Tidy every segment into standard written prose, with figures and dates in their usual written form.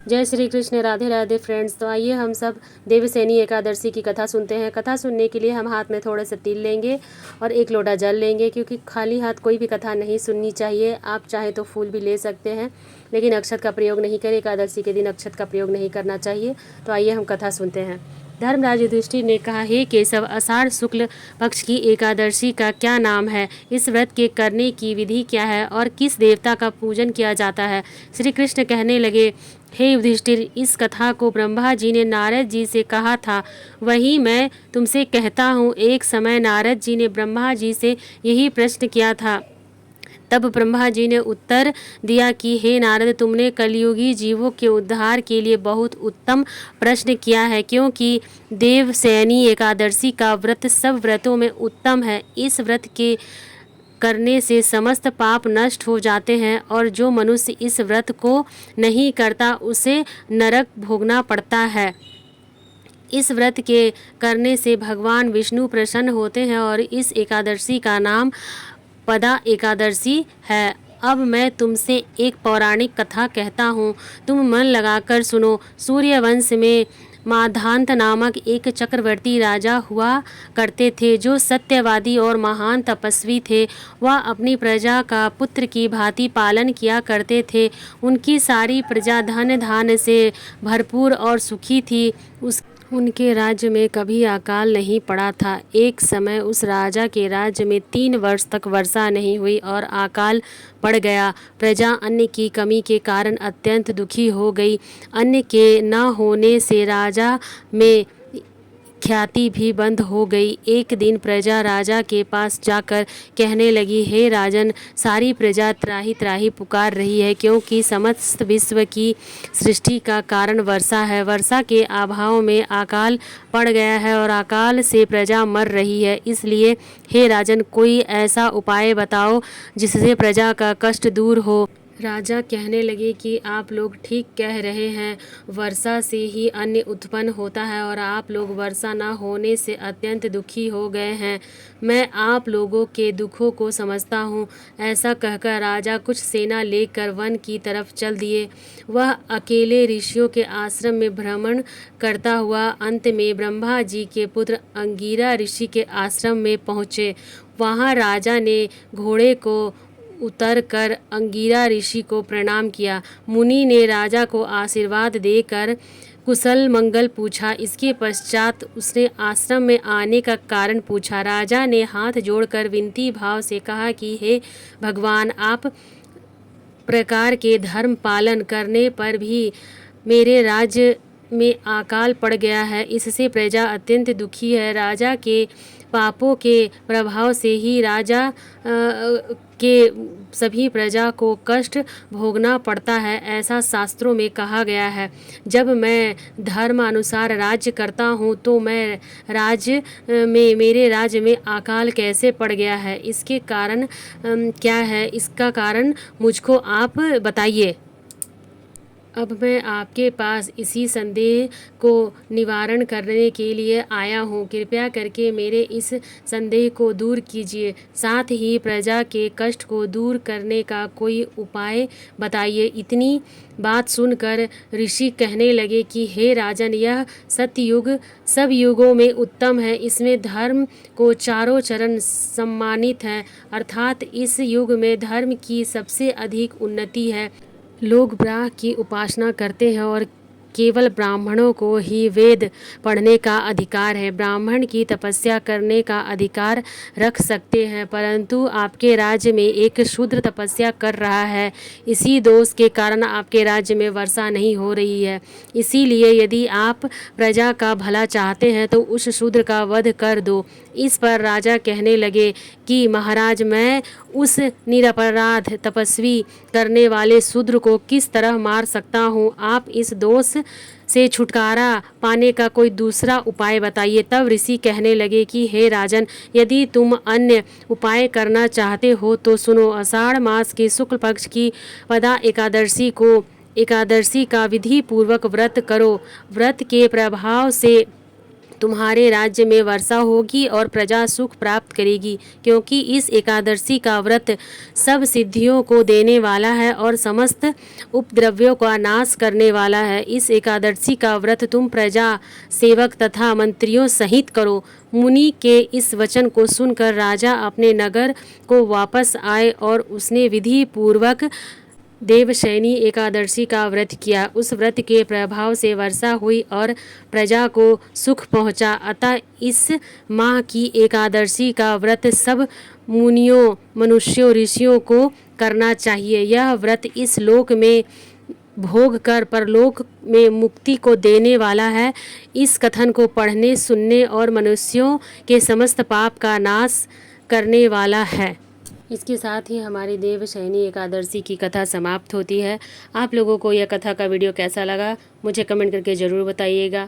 जय श्री कृष्ण। राधे राधे फ्रेंड्स। तो आइए हम सब देवसेनी एकादशी की कथा सुनते हैं। कथा सुनने के लिए हम हाथ में थोड़े से तिल लेंगे और एक लोटा जल लेंगे, क्योंकि खाली हाथ कोई भी कथा नहीं सुननी चाहिए। आप चाहे तो फूल भी ले सकते हैं, लेकिन अक्षत का प्रयोग नहीं करें। एकादशी के दिन अक्षत का प्रयोग नहीं करना चाहिए। तो आइए हम कथा सुनते हैं। धर्मराज युधिष्ठिर ने कहा, हे केशव, आषाढ़ शुक्ल पक्ष की एकादशी का क्या नाम है? इस व्रत के करने की विधि क्या है और किस देवता का पूजन किया जाता है? श्री कृष्ण कहने लगे, हे युधिष्ठिर, इस कथा को ब्रह्मा जी ने नारद जी से कहा था, वही मैं तुमसे कहता हूँ। एक समय नारद जी ने ब्रह्मा जी से यही प्रश्न किया था। तब ब्रह्मा जी ने उत्तर दिया कि हे नारद, तुमने कलयुगी जीवों के उद्धार के लिए बहुत उत्तम प्रश्न किया है, क्योंकि देवसेनी एकादशी का व्रत सब व्रतों में उत्तम है। इस व्रत के करने से समस्त पाप नष्ट हो जाते हैं, और जो मनुष्य इस व्रत को नहीं करता उसे नरक भोगना पड़ता है। इस व्रत के करने से भगवान विष्णु प्रसन्न होते हैं, और इस एकादशी का नाम पदा एकादशी है। अब मैं तुमसे एक पौराणिक कथा कहता हूँ, तुम मन लगाकर सुनो। सूर्यवंश में माधांत नामक एक चक्रवर्ती राजा हुआ करते थे, जो सत्यवादी और महान तपस्वी थे। वह अपनी प्रजा का पुत्र की भांति पालन किया करते थे। उनकी सारी प्रजा धन धान्य से भरपूर और सुखी थी। उनके राज्य में कभी अकाल नहीं पड़ा था। एक समय उस राजा के राज्य में 3 वर्ष तक वर्षा नहीं हुई और अकाल पड़ गया। प्रजा अन्न की कमी के कारण अत्यंत दुखी हो गई। अन्न के न होने से राजा में ख्याति भी बंद हो गई। एक दिन प्रजा राजा के पास जाकर कहने लगी, हे राजन, सारी प्रजा त्राही त्राही पुकार रही है, क्योंकि समस्त विश्व की सृष्टि का कारण वर्षा है। वर्षा के अभाव में अकाल पड़ गया है और अकाल से प्रजा मर रही है। इसलिए हे राजन, कोई ऐसा उपाय बताओ जिससे प्रजा का कष्ट दूर हो। राजा कहने लगे कि आप लोग ठीक कह रहे हैं। वर्षा से ही अन्न उत्पन्न होता है, और आप लोग वर्षा न होने से अत्यंत दुखी हो गए हैं। मैं आप लोगों के दुखों को समझता हूँ। ऐसा कहकर राजा कुछ सेना लेकर वन की तरफ चल दिए। वह अकेले ऋषियों के आश्रम में भ्रमण करता हुआ अंत में ब्रह्मा जी के पुत्र अंगिरा ऋषि के आश्रम में पहुँचे। वहाँ राजा ने घोड़े को उतर कर अंगिरा ऋषि को प्रणाम किया। मुनि ने राजा को आशीर्वाद देकर कुशल मंगल पूछा। इसके पश्चात उसने आश्रम में आने का कारण पूछा। राजा ने हाथ जोड़कर विनती भाव से कहा कि हे भगवान, आप प्रकार के धर्म पालन करने पर भी मेरे राज्य में अकाल पड़ गया है। इससे प्रजा अत्यंत दुखी है। राजा के पापों के प्रभाव से ही राजा के सभी प्रजा को कष्ट भोगना पड़ता है, ऐसा शास्त्रों में कहा गया है। जब मैं धर्म अनुसार राज्य करता हूँ, तो मेरे राज्य में अकाल कैसे पड़ गया है? इसके कारण क्या है? इसका कारण मुझको आप बताइए। अब मैं आपके पास इसी संदेह को निवारण करने के लिए आया हूँ। कृपया करके मेरे इस संदेह को दूर कीजिए। साथ ही प्रजा के कष्ट को दूर करने का कोई उपाय बताइए। इतनी बात सुनकर ऋषि कहने लगे कि हे राजन, यह सतयुग सब युगों में उत्तम है। इसमें धर्म को चारों चरण सम्मानित हैं, अर्थात इस युग में धर्म की सबसे अधिक उन्नति है। लोग ब्रह्म की उपासना करते हैं, और केवल ब्राह्मणों को ही वेद पढ़ने का अधिकार है। ब्राह्मण की तपस्या करने का अधिकार रख सकते हैं, परंतु आपके राज्य में एक शूद्र तपस्या कर रहा है। इसी दोष के कारण आपके राज्य में वर्षा नहीं हो रही है। इसीलिए यदि आप प्रजा का भला चाहते हैं तो उस शूद्र का वध कर दो। इस पर राजा कहने लगे कि महाराज, मैं उस निरपराध तपस्वी करने वाले शूद्र को किस तरह मार सकता हूँ? आप इस दोष से छुटकारा पाने का कोई दूसरा उपाय बताइए। तब ऋषि कहने लगे कि हे राजन, यदि तुम अन्य उपाय करना चाहते हो तो सुनो। आषाढ़ मास के शुक्ल पक्ष की पदा एकादशी का विधि पूर्वक व्रत करो। व्रत के प्रभाव से तुम्हारे राज्य में वर्षा होगी और प्रजा सुख प्राप्त करेगी, क्योंकि इस एकादशी का व्रत सब सिद्धियों को देने वाला है और समस्त उपद्रव्यों का नाश करने वाला है। इस एकादशी का व्रत तुम प्रजा, सेवक तथा मंत्रियों सहित करो। मुनि के इस वचन को सुनकर राजा अपने नगर को वापस आए और उसने विधि पूर्वक देवशयनी एकादशी का व्रत किया। उस व्रत के प्रभाव से वर्षा हुई और प्रजा को सुख पहुंचा। अतः इस माह की एकादशी का व्रत सब मुनियों, मनुष्यों, ऋषियों को करना चाहिए। यह व्रत इस लोक में भोग कर परलोक में मुक्ति को देने वाला है। इस कथन को पढ़ने, सुनने और मनुष्यों के समस्त पाप का नाश करने वाला है। इसके साथ ही हमारी देवशयनी एकादशी की कथा समाप्त होती है। आप लोगों को यह कथा का वीडियो कैसा लगा मुझे कमेंट करके ज़रूर बताइएगा।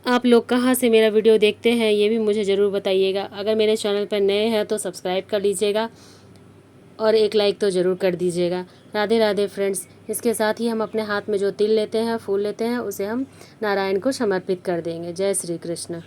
आप लोग कहाँ से मेरा वीडियो देखते हैं ये भी मुझे ज़रूर बताइएगा। अगर मेरे चैनल पर नए हैं तो सब्सक्राइब कर लीजिएगा और एक लाइक तो ज़रूर कर दीजिएगा। राधे राधे फ्रेंड्स। इसके साथ ही हम अपने हाथ में जो तिल लेते हैं, फूल लेते हैं, उसे हम नारायण को समर्पित कर देंगे। जय श्री कृष्ण।